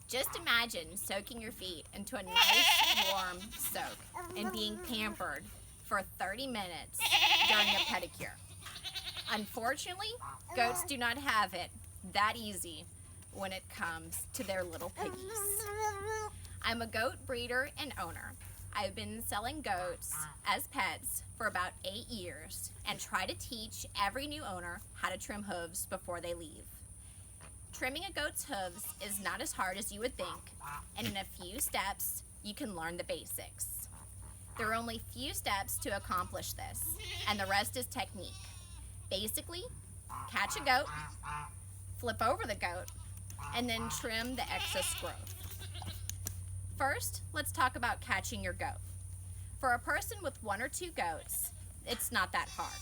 Just imagine soaking your feet into a nice warm soak and being pampered for 30 minutes during a pedicure. Unfortunately, goats do not have it that easy when it comes to their little piggies. I'm a goat breeder and owner. I've been selling goats as pets for about 8 years and try to teach every new owner how to trim hooves before they leave. Trimming a goat's hooves is not as hard as you would think, and in a few steps, you can learn the basics. There are only few steps to accomplish this, and the rest is technique. Basically, catch a goat, flip over the goat, and then trim the excess growth. First, let's talk about catching your goat. For a person with 1 or 2 goats, it's not that hard.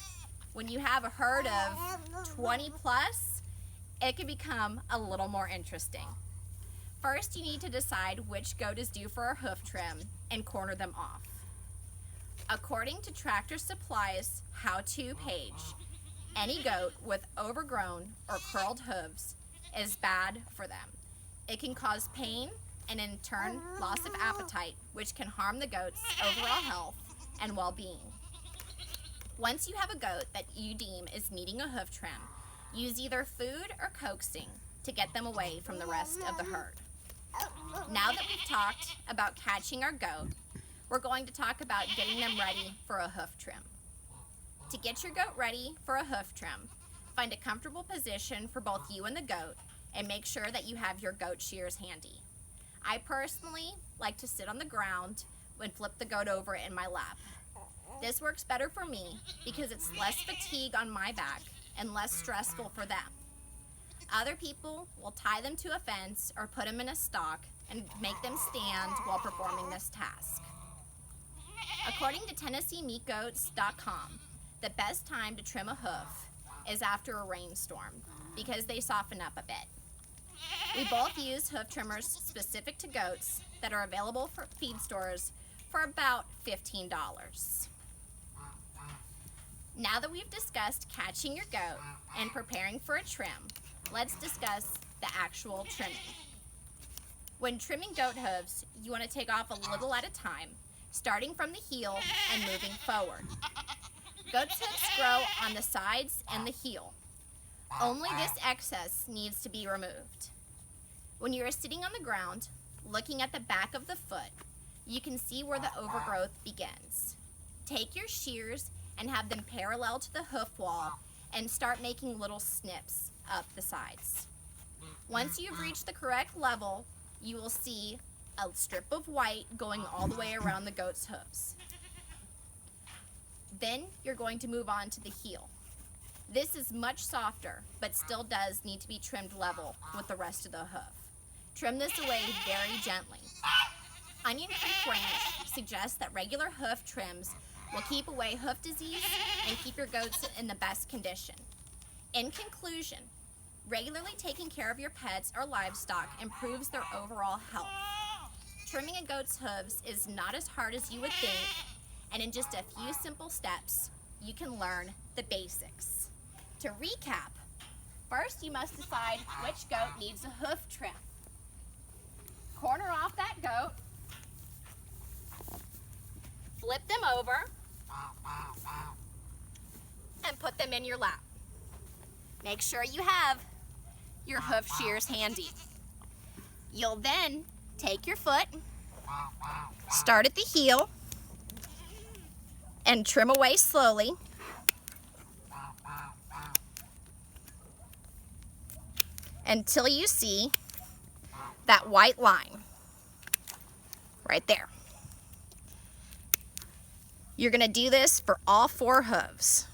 When you have a herd of 20 plus, it can become a little more interesting. First, you need to decide which goat is due for a hoof trim and corner them off. According to Tractor Supply's how-to page, any goat with overgrown or curled hooves is bad for them. It can cause pain and in turn loss of appetite, which can harm the goat's overall health and well-being. Once you have a goat that you deem is needing a hoof trim, use either food or coaxing to get them away from the rest of the herd. Now that we've talked about catching our goat, we're going to talk about getting them ready for a hoof trim. To get your goat ready for a hoof trim, find a comfortable position for both you and the goat and make sure that you have your goat shears handy. I personally like to sit on the ground and flip the goat over in my lap. This works better for me because it's less fatigue on my back and less stressful for them. Other people will tie them to a fence or put them in a stock and make them stand while performing this task. According to TennesseeMeatGoats.com, the best time to trim a hoof is after a rainstorm because they soften up a bit. We both use hoof trimmers specific to goats that are available for feed stores for about $15. Now that we've discussed catching your goat and preparing for a trim, let's discuss the actual trimming. When trimming goat hooves, you want to take off a little at a time, starting from the heel and moving forward. Goat's hooves grow on the sides and the heel. Only this excess needs to be removed. When you are sitting on the ground, looking at the back of the foot, you can see where the overgrowth begins. Take your shears and have them parallel to the hoof wall and start making little snips up the sides. Once you've reached the correct level, you will see a strip of white going all the way around the goat's hooves. Then you're going to move on to the heel. This is much softer, but still does need to be trimmed level with the rest of the hoof. Trim this away very gently. Onion Creek Ranch suggests that regular hoof trims will keep away hoof disease and keep your goats in the best condition. In conclusion, regularly taking care of your pets or livestock improves their overall health. Trimming a goat's hooves is not as hard as you would think, and in just a few simple steps, you can learn the basics. To recap, first you must decide which goat needs a hoof trim. Corner off that goat, flip them over, and put them in your lap. Make sure you have your hoof shears handy. You'll then take your foot, start at the heel, and trim away slowly. Until you see that white line right there. You're going to do this for all 4 hooves.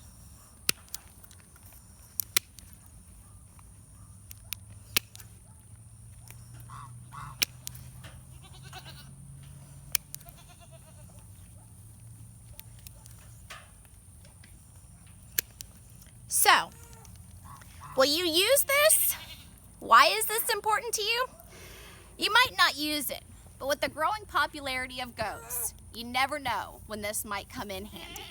So, will you use this? Why is this important to you? You might not use it, but with the growing popularity of goats, you never know when this might come in handy.